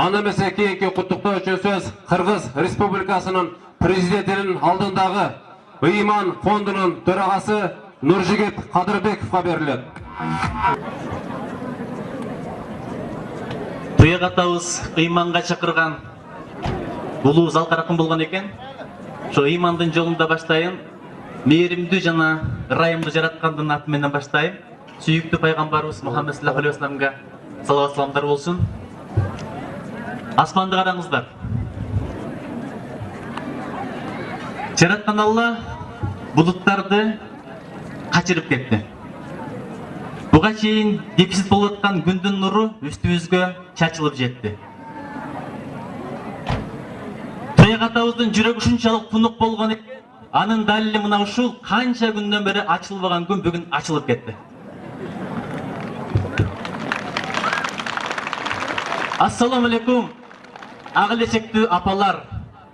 Аны эмесе кийинки куттуктоо үчүн сөз Кыргыз Республикасынын президентинин алдындагы Ыйман фондунун төрагасы Нуржигит Кадырбековго берилет. Туяк атабыз Ыйманга чакырган улуу залкаракын болгон экен. Ошо Ыймандын жолунда баштайын. Мээримдүү жана ырайымдуу жараткандын аты менен баштайын. Сүйүктүү пайгамбарыбыз Мухаммед саллаллаху алейхи вассаламга салават саламдар болсун. Асманды караңыздар. Жараткан Алла булуттарды качырып кетти. Буга чейин дефицит болуп аткан күндүн нуру үстүбүзгө чачылып жетти. Туяк атабыздын жүрөгү ушунчалык тунук болгон экен, анын далили мына ушул канча күндөн бери ачылбаган күн бүгүн ачылып кетти. Ассаламу алейкум. Ак элечектүү апалар,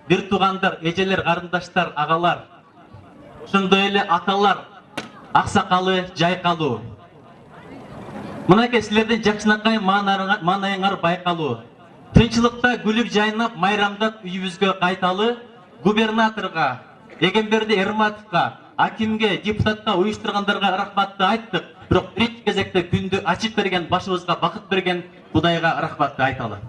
бир туугандар, эжелер, карындаштар, агалар, ошондой эле аталар, аксакалы, жайкалуу. Мынакей силердин жакшынакай маанайыңар байкалуу. Тынчылыкта күлүп жайнап, майрамдап үйүбүзгө кайталы, губернаторго, Эгемберди Эрматовго, акимге, депутатка, уюштургандарга рахматты айттык. Бирок биринчи кезекте күндү ачып берген, башыбызга бакыт берген Кудайга рахматты айталы.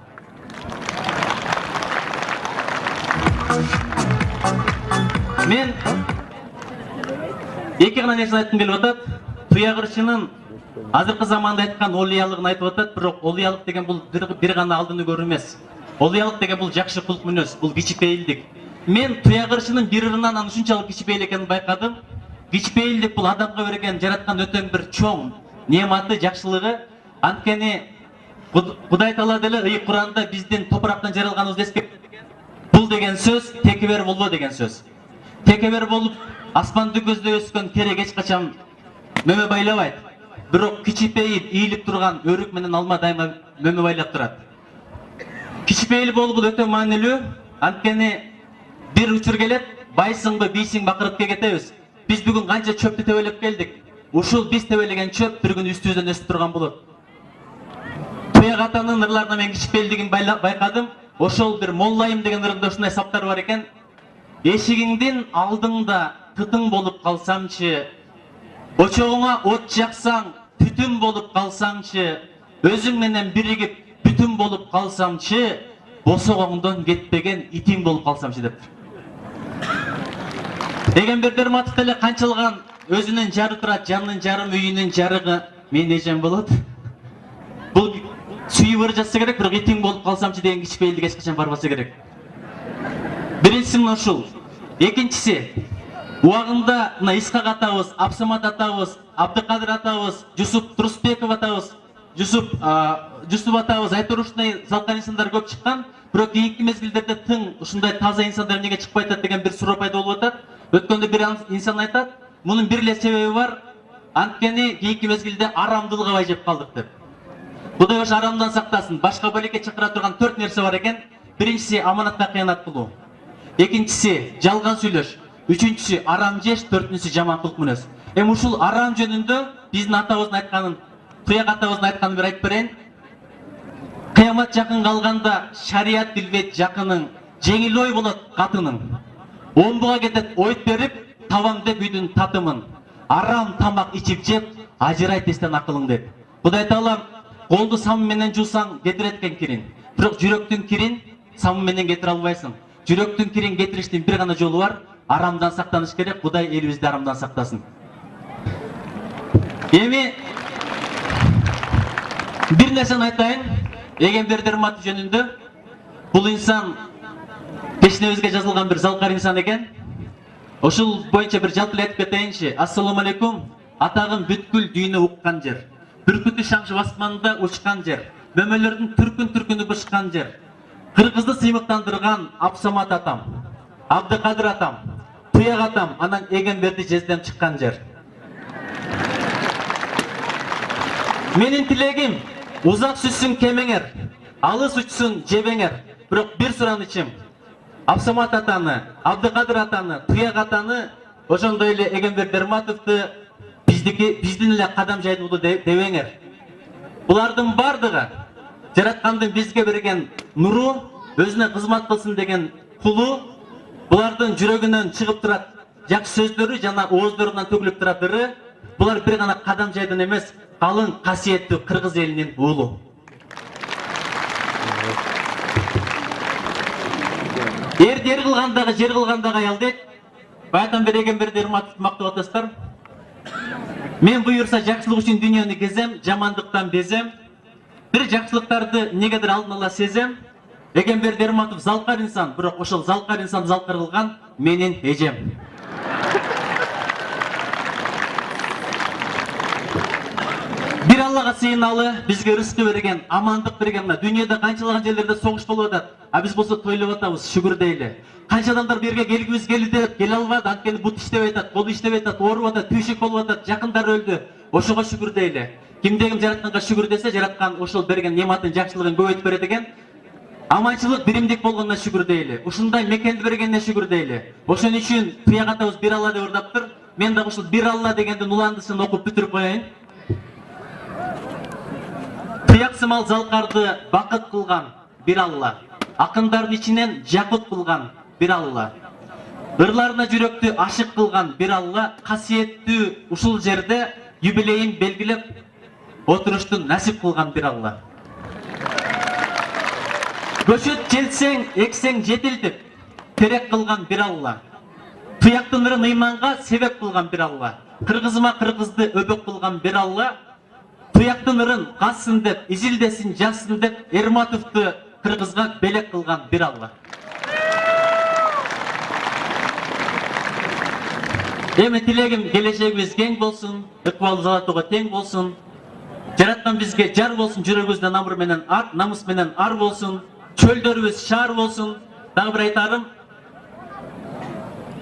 Мен эки гана нерсени айткым келип атат. Туяк ырчынын азыркы заманда айткан олиялыгын айтып атат, бирок олиялык деген бул бир гана алдыны көрүү эмес. Олиялык деген бул жакшы кулк мүнөз, бул кичипейилдик. Мен туяк ырчынын бир ырынан анын ушунчалык кичипейил экенин байкадым. Кичипейилдик бул адамга берген жараткан өтөн бир чоң неаматы, жакшылыгы. Анткени Кудай Таала деле Ыйык Куранда биздин топурактан жаралганыбызды эскерткен. Бул деген сөз текебер болбо деген сөз. Текебер болуп аспанды көздөй өскөн керек эч качан мөмө байлабайт. Бирок кичипейил, ийилип турган өрүк менен алма дайыма мөмө байлап турат. Кичипейил болуу бул өтө маанилүү. Анткени бир учур келет, байсыңбы, бийсиң бакырып кетебиз. Биз бүгүн канча чөптү тебелеп келдик. Ушул биз тебелеген чөп бир күн үстүбүздөн өсүп турган болот. Туяк атанын ырларына мен кичипейилдигин байкадым. Ошол бир моллайым деген ырында ушундай саптар бар экен. Эшигиңдин алдыңда тытың болуп калсамчы, очогуңа от жаксаң, түтүн болуп калсаңчы, өзүң менен биригип бүтүн болуп калсамчы, босогоңдон кетпеген итиң болуп калсамчы деп. Эгемберди Эрматов деле канчалган өзүнүн жары турат, жанынын жарым, үйүнүн жарыгы менин эжем болот. Бул сүйүп ыр жатса керек, бирок итиң болуп калсамчы деген кичипейилдик эч качан барбаса керек. Биринчиси мына ушул. Экинчиси, убагында мына Исхак атабыз, Абсамат атабыз, Абдыкадыр атабыз, Жусуп Турусбеков атабыз, Жусуп атабыз айтор ушундай залкан инсандар көп чыккан, бирок кийинки мезгилдерде тың ушундай таза инсандар эмнеге чыкпай атат деген бир суроо пайда болуп атат. Өткөндө бир инсан айтат, мунун бир эле себеби бар. Анткени кийинки мезгилде арамдылыкка жеп калдык деп. Кудай ошо арамдан сактасын. Башка балекке чакыра турган 4 нерсе бар экен. Биринчиси аманатка кыянат кылуу. Экинчиси жалган сүйлөш. Үчүнчүсү арам жеш, төртүнчүсү жаман кылык мүнөз. Ушул арам жөнүндө биздин атабыздын айтканын, Туяк атабыздын айтканын бир айтып берейин. Кыямат жакын калганда шарият билбейт жакынын, жеңил ой болот катынын. Омбуга кетет ойт берип, табам деп үйдүн татымын. Арам тамак ичип жеп, ажырайт эстен акылың деп. Кудай Таала колду самы менен жуусаң кетирет экен кирин. Бирок жүрөктүн кирин самы менен кетире албайсың. Жүрөктүн кирин кетириштин бир гана жолу бар. Арамдан сактаныш керек. Кудай элибизди арамдан сактасын. Эми бир нерсени айтайын. Эгемберди Эрматов жөнүндө. Бул инсан пешнебизге жазылган бир залкар инсан экен. Ошол боюнча бир жалпы айтып кетейинчи. Ассаламу алейкум. Атагын бүткүл дүйнө уккан жер. Бүркүтү шаңшып аспанда учкан жер. Мөмөлөрдүн түркүн бышкан жер. Кыргызды сыймыктандырган Абсамат атам, Абдыкадыр атам, Туяк атам, анан Эгемберди жезден чыккан жер. Менин тилегим узак сүзсүн кемеңер, алыс учсун жебеңер. Бирок бир суранычым, Абсамат атаны, Абдыкадыр атаны, Туяк атаны, ошондой эле Эгемберди Эрматовду биздин эле кадам жайдын улу дебеңер. Булардын бардыгы жараткандын бизге берген нуру, өзүнө кызмат кылсын деген кулу, булардын жүрөгүнөн чыгып турат жакшы сөздөрү жана ооздорунан төгүлүп турат ыры. Булар бир гана кадам жайдан эмес, калың касиеттүү кыргыз элинин уулу. Эрди ер кылгандагы, жер кылгандагы аял дейт. Баягыдан бери Эгемберди урматтап мактап атасыздар. Мен буюрса жакшылык үчүн дүйнөнү кезем, жамандыктан безем. Бир жакшылыктарды негедир алдын ала сезем. Эгемберди урматтап залкар инсан, бирок ошол залкар инсан залкар кылган менин эжем. Бир Аллага сыйыналы, бизге рызкы берген, амандык берген. Дүйнөдө канчалаган жерлерде согуш болуп атат. А биз болсо тойлоп атабыз, шүгүр дейли. Канча адамдар берге келгибиз келди, келе албады, анткени бут иштебей атат, кол иштебей атат, ооруп атат, түйшүк болуп атат, жакындар өлдү. Ошого шүгүр дейли. Кимде ким жаратканга шүгүр десе, жараткан ошол берген нематын, жакшылыгын көбөйтүп берет экен. Аманчылык, биримдик болгондо шүгүр дейли. Ушундай мекенди бергенине шүгүр дейли. Ошон үчүн туяк атабыз бир Алла деп ырдаптыр. Мен дагы ушул бир Алла дегендин уландысын окуп бүтүрүп коеюн. Туяксымал залкарды бакыт кылган бир Алла. Акындардын ичинен жакыт кылган бир Алла. Ырларына жүрөктү ашык кылган бир Алла. Касиеттүү ушул жерде юбилейин белгилеп отуруштун насип кылган бир Алла. Көчөт желсең, эксең жетилтип, терек кылган бир Алла. Туяктын ырын ыйманга себеп кылган бир Алла. Кыргызыма кыргызды өбөк кылган бир Алла. Туяктын ырын кассын деп, изилдесин жассын деп, Эрматовду кыргызга белек кылган бир Алла. Эми тилегим келечегибиз кең болсун, ыкбал залатууга тең болсун. Жараткан бизге жар болсун, жүрөгүбүздө намыс менен ар болсун. Чөлдөрүбүз шаар болсун. Дагы бир айтарым.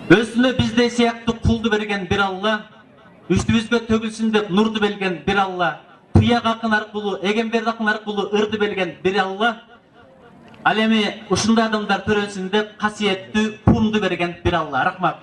Өзүнө биздей сыяктуу кулду берген бир Алла, үстүбүзгө төгүлсүн деп нурду берген бир Алла, Туяк акын аркылуу, Эгемберди акын аркылуу ырды берген бир Алла, ал эми ушундай адамдар төрөлсүн деп касиеттүү кумду берген бир Алла. Рахмат.